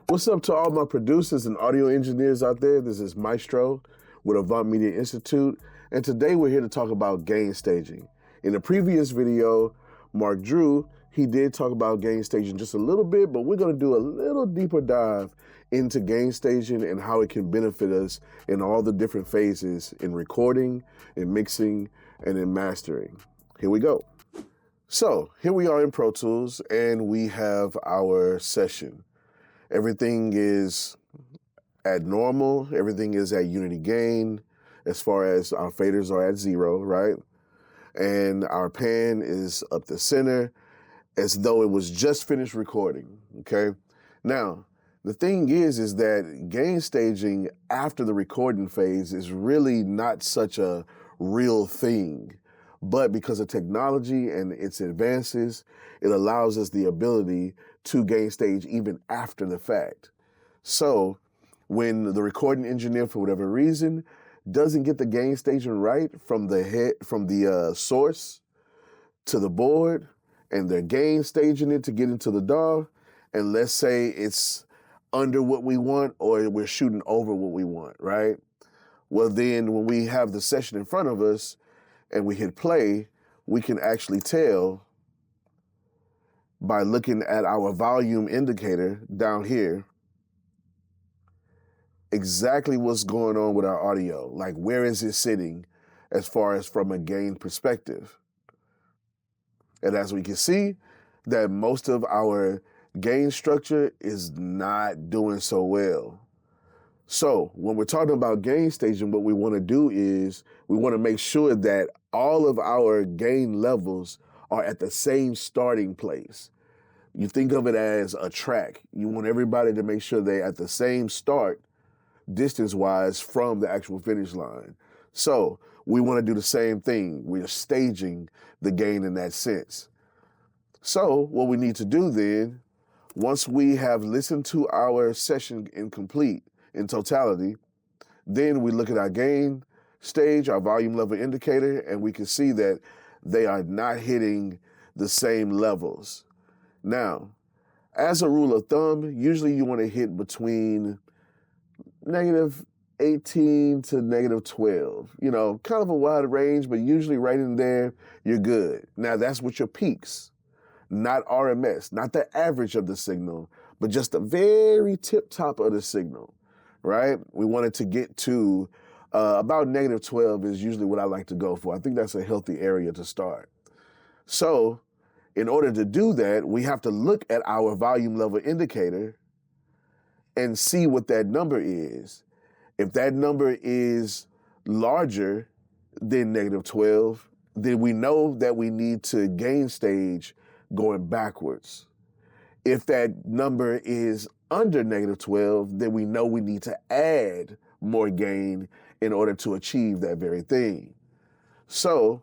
What's up to all my producers and audio engineers out there? This is Maestro with Avant Media Institute, and today we're here to talk about gain staging. In the previous video, Mark Drew, he did talk about gain staging just a little bit, but we're going to do a little deeper dive into gain staging and how it can benefit us in all the different phases in recording, in mixing, and in mastering. Here we go. So here we are in Pro Tools, and we have our session. Everything is at normal. Everything is at unity gain as far as our faders are at 0, right? And our pan is up the center as though it was just finished recording, okay? Now, the thing is that gain staging after the recording phase is really not such a real thing. But because of technology and its advances, it allows us the ability to gain stage even after the fact. So when the recording engineer, for whatever reason, doesn't get the gain staging right from the source to the board, and they're gain staging it to get into the DAW, and let's say it's under what we want or we're shooting over what we want, right? Well, then when we have the session in front of us and we hit play, we can actually tell by looking at our volume indicator down here exactly what's going on with our audio. Like, where is it sitting as far as from a gain perspective? And as we can see, that most of our gain structure is not doing so well. So when we're talking about gain staging, what we want to do is we want to make sure that all of our gain levels are at the same starting place. You think of it as a track. You want everybody to make sure they're at the same start distance-wise from the actual finish line. So we want to do the same thing. We're staging the gain in that sense. So what we need to do then, once we have listened to our session in totality, then we look at our gain stage, our volume level indicator, and we can see that they are not hitting the same levels. Now, as a rule of thumb, usually you want to hit between -18 to -12. You know, kind of a wide range, but usually right in there, you're good. Now, that's with your peaks, not RMS, not the average of the signal, but just the very tip top of the signal, right? We want it to get to about -12 is usually what I like to go for. I think that's a healthy area to start. So in order to do that, we have to look at our volume level indicator and see what that number is. If that number is larger than -12, then we know that we need to gain stage going backwards. If that number is under -12, then we know we need to add more gain in order to achieve that very thing. So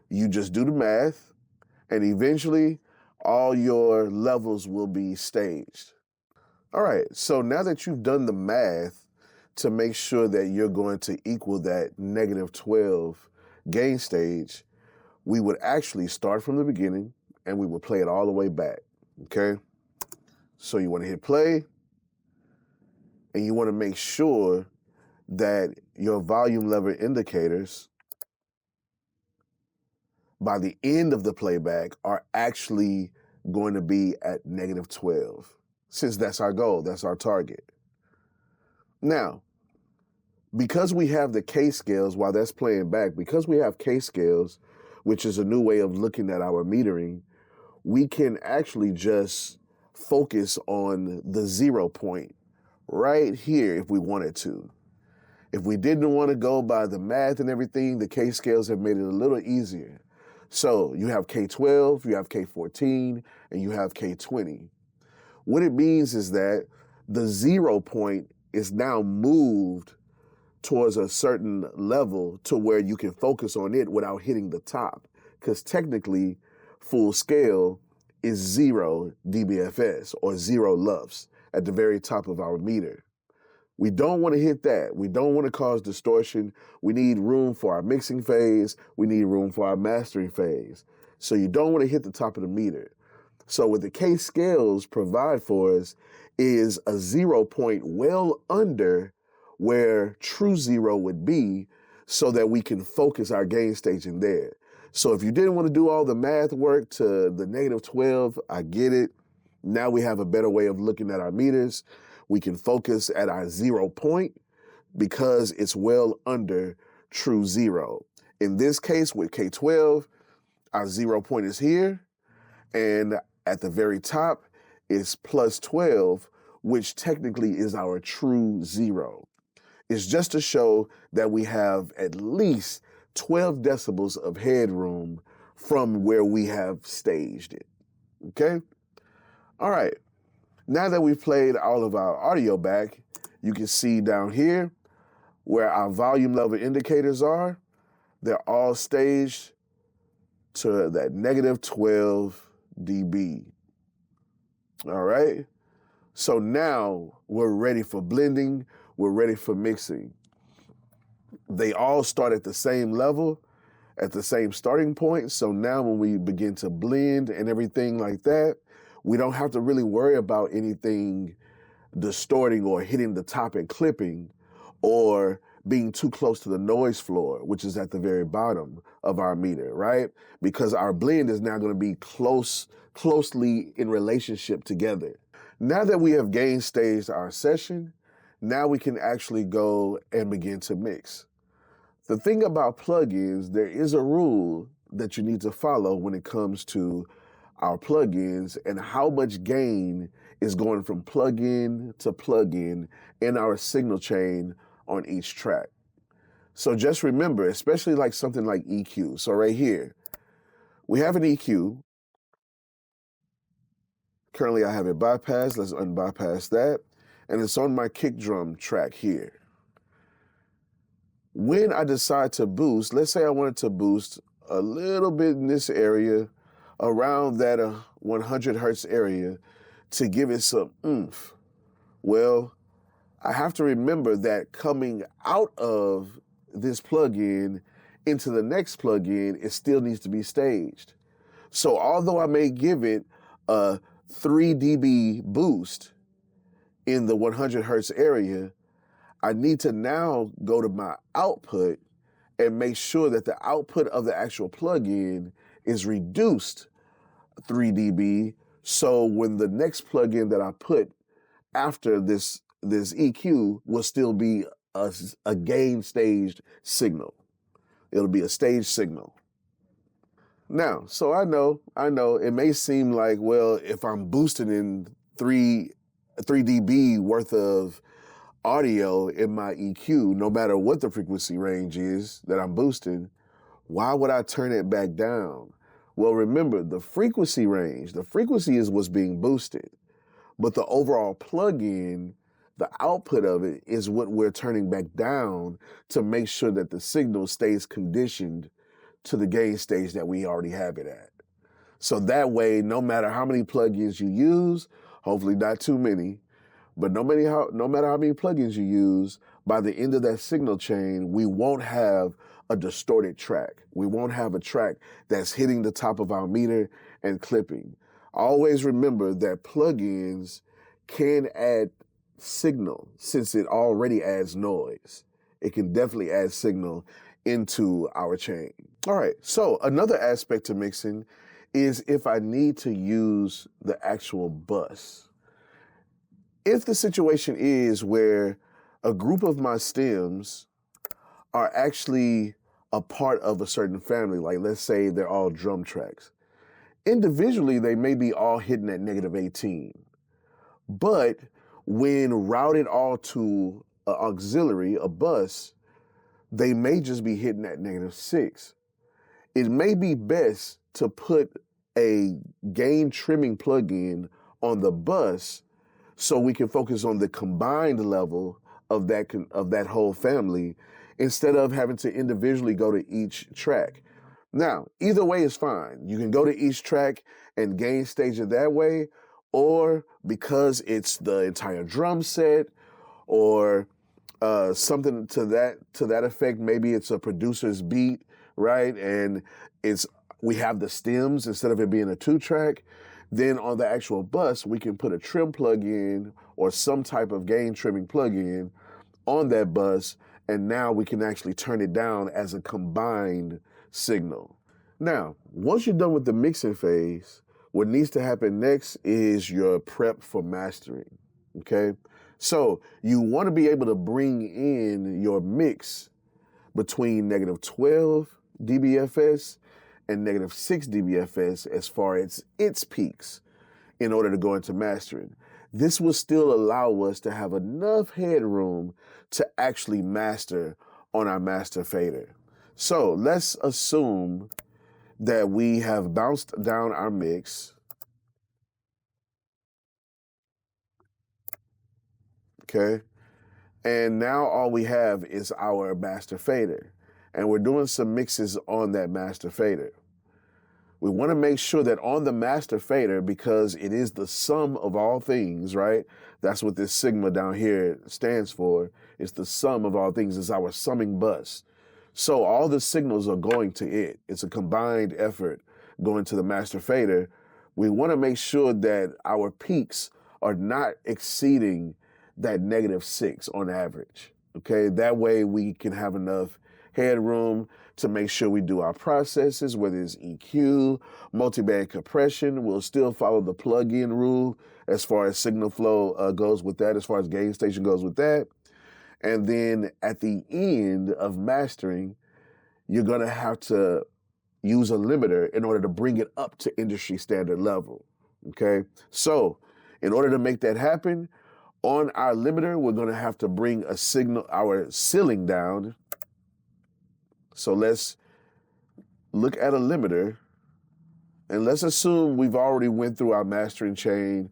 you just do the math, and eventually all your levels will be staged. All right, so now that you've done the math to make sure that you're going to equal that -12 gain stage, we would actually start from the beginning and we would play it all the way back, okay? So you want to hit play, and you want to make sure that your volume level indicators by the end of the playback are actually going to be at -12, since that's our goal, that's our target. Now, because we have the K scales while that's playing back, because we have K scales, which is a new way of looking at our metering, we can actually just focus on the 0 point right here if we wanted to. If we didn't want to go by the math and everything, the K scales have made it a little easier. So you have K12, you have K14, and you have K20. What it means is that the 0 point is now moved towards a certain level to where you can focus on it without hitting the top. Because technically, full scale is 0 dBFS or 0 LUFS at the very top of our meter. We don't want to hit that. We don't want to cause distortion. We need room for our mixing phase. We need room for our mastering phase. So you don't want to hit the top of the meter. So what the K scales provide for us is a 0 point well under where true zero would be, so that we can focus our gain staging there. So if you didn't want to do all the math work to the -12, I get it. Now we have a better way of looking at our meters. We can focus at our 0 point because it's well under true zero. In this case with K12, our 0 point is here, and at the very top is +12, which technically is our true zero. It's just to show that we have at least 12 decibels of headroom from where we have staged it, okay? All right, now that we've played all of our audio back, you can see down here where our volume level indicators are. They're all staged to that -12 dB. All right, so now we're ready for blending, we're ready for mixing. They all start at the same level, at the same starting point, so now when we begin to blend and everything like that, we don't have to really worry about anything distorting or hitting the top and clipping, or being too close to the noise floor, which is at the very bottom of our meter, right? Because our blend is now going to be closely in relationship together. Now that we have gain staged our session, now we can actually go and begin to mix. The thing about plugins, there is a rule that you need to follow when it comes to our plugins and how much gain is going from plugin to plugin in our signal chain on each track. So just remember, especially like something like EQ. So right here, we have an EQ. Currently I have it bypassed. Let's unbypass that. And it's on my kick drum track here. When I decide to boost, let's say I wanted to boost a little bit in this area, around that 100 hertz area, to give it some oomph. Well, I have to remember that coming out of this plugin into the next plugin, it still needs to be staged. So although I may give it a 3 dB boost in the 100 hertz area, I need to now go to my output and make sure that the output of the actual plugin is reduced 3 dB. So when the next plugin that I put after this EQ will still be a gain staged signal. It'll be a staged signal. Now, so I know it may seem like, well, if I'm boosting in 3 dB worth of audio in my EQ, no matter what the frequency range is that I'm boosting, why would I turn it back down? Well, remember, the frequency range, the frequency is what's being boosted, but the overall plugin, the output of it is what we're turning back down to make sure that the signal stays conditioned to the gain stage that we already have it at. So that way, no matter how many plugins you use, hopefully not too many, but no matter how many plugins you use, by the end of that signal chain, we won't have a distorted track. We won't have a track that's hitting the top of our meter and clipping. Always remember that plugins can add signal since it already adds noise. It can definitely add signal into our chain. All right, so another aspect to mixing is if I need to use the actual bus. If the situation is where a group of my stems are actually a part of a certain family, like let's say they're all drum tracks, individually they may be all hitting at -18, but when routed all to an auxiliary, a bus, they may just be hitting at -6. It may be best to put a gain trimming plugin on the bus so we can focus on the combined level of that whole family instead of having to individually go to each track. Now, either way is fine. You can go to each track and gain stage it that way, or because it's the entire drum set or something to that effect, maybe it's a producer's beat, right? And we have the stems instead of it being a 2-track. Then on the actual bus, we can put a trim plug-in or some type of gain trimming plug-in on that bus, and now we can actually turn it down as a combined signal. Now, once you're done with the mixing phase, what needs to happen next is your prep for mastering, okay? So you want to be able to bring in your mix between -12 dBFS and -6 dBFS as far as its peaks in order to go into mastering. This will still allow us to have enough headroom to actually master on our master fader. So let's assume that we have bounced down our mix. Okay. And now all we have is our master fader. And we're doing some mixes on that master fader. We want to make sure that on the master fader, because it is the sum of all things, right? That's what this sigma down here stands for. It's the sum of all things. It's our summing bus. So all the signals are going to it. It's a combined effort going to the master fader. We want to make sure that our peaks are not exceeding that -6 on average. Okay, that way we can have enough headroom to make sure we do our processes, whether it's EQ, multiband compression. We'll still follow the plug-in rule as far as signal flow goes with that, as far as Gainstaging goes with that. And then at the end of mastering, you're going to have to use a limiter in order to bring it up to industry standard level. Okay, so in order to make that happen, on our limiter, we're going to have to bring our ceiling down. So let's look at a limiter, and let's assume we've already went through our mastering chain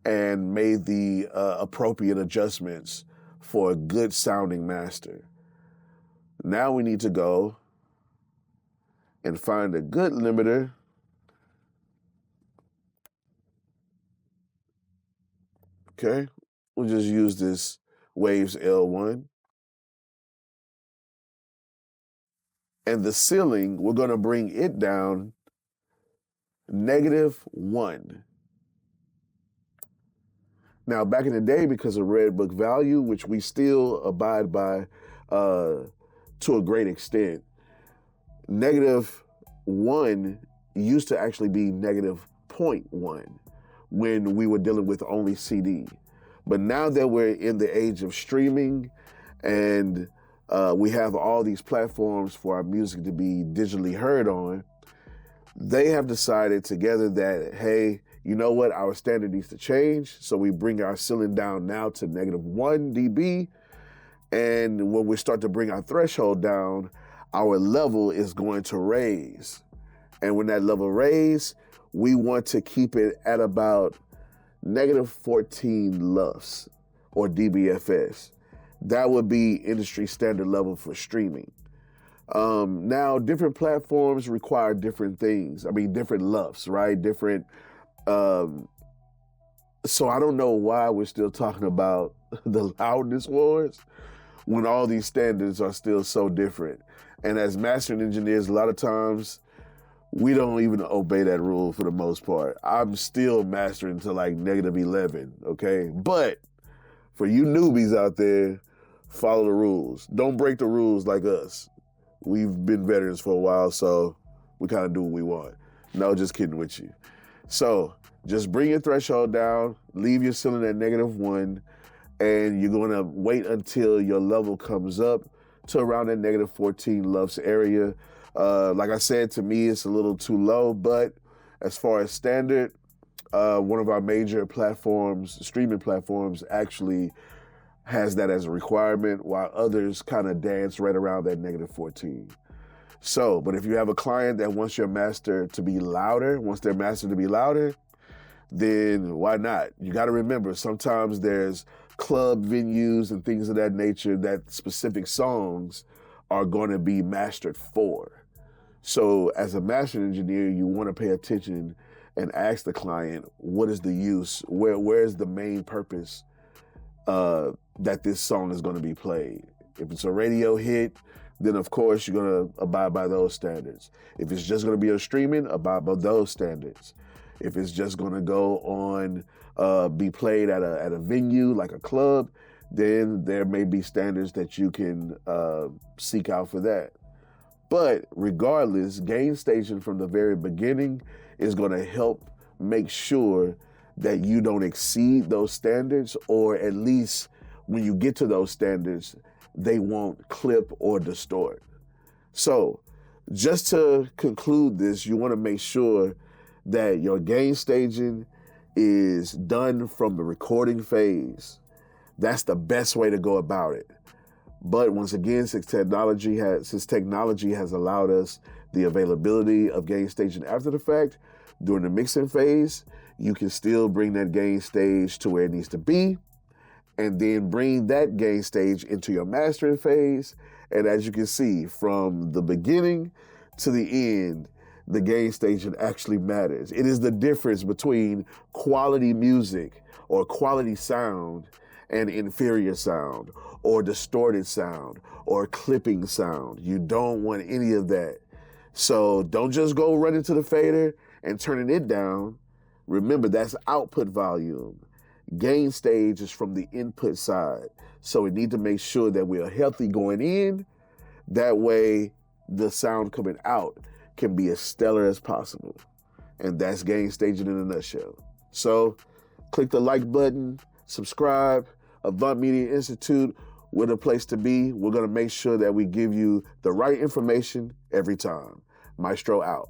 and made the appropriate adjustments for a good sounding master. Now we need to go and find a good limiter. Okay, we'll just use this Waves L1. And the ceiling, we're going to bring it down -1. Now, back in the day, because of Red Book value, which we still abide by to a great extent, -1 used to actually be -0.1 when we were dealing with only CD. But now that we're in the age of streaming and we have all these platforms for our music to be digitally heard on, they have decided together that, hey, you know what, our standard needs to change. So we bring our ceiling down now to -1 dB. And when we start to bring our threshold down, our level is going to raise. And when that level raises, we want to keep it at about -14 LUFS or dBFS. That would be industry standard level for streaming. Now, different platforms require different things. I mean, different LUFS, right? Different. So I don't know why we're still talking about the loudness wars when all these standards are still so different. And as mastering engineers, a lot of times we don't even obey that rule for the most part. I'm still mastering to like -11, okay? But for you newbies out there, follow the rules. Don't break the rules like us. We've been veterans for a while, so we kind of do what we want. No, just kidding with you. So just bring your threshold down, leave your ceiling at -1, and you're going to wait until your level comes up to around that -14 LUFS area. Like I said, to me, it's a little too low, but as far as standard, one of our major platforms, streaming platforms, actually has that as a requirement, while others kind of dance right around that -14. So, but if you have a client that wants your master to be louder, wants their master to be louder, then why not? You got to remember, sometimes there's club venues and things of that nature that specific songs are going to be mastered for. So as a master engineer, you want to pay attention and ask the client, what is the use? Where's the main purpose that this song is going to be played? If it's a radio hit, then of course you're going to abide by those standards. If it's just going to be a streaming, abide by those standards. If it's just gonna go on, be played at a venue like a club, then there may be standards that you can seek out for that. But regardless, Gainstaging from the very beginning is gonna help make sure that you don't exceed those standards, or at least when you get to those standards, they won't clip or distort. So just to conclude this, you want to make sure that your Gainstaging is done from the recording phase. That's the best way to go about it. But once again, since technology has allowed us the availability of Gainstaging after the fact, during the mixing phase, you can still bring that gain stage to where it needs to be, and then bring that gain stage into your mastering phase. And as you can see, from the beginning to the end, the Gainstaging actually matters. It is the difference between quality music or quality sound and inferior sound, or distorted sound, or clipping sound. You don't want any of that. So don't just go run into the fader and turning it down. Remember, that's output volume. Gain stage is from the input side. So we need to make sure that we are healthy going in. That way, the sound coming out can be as stellar as possible. And that's Gainstaging in a nutshell. So click the like button, subscribe. Avant Media Institute, we're the place to be. We're going to make sure that we give you the right information every time. Maestro out.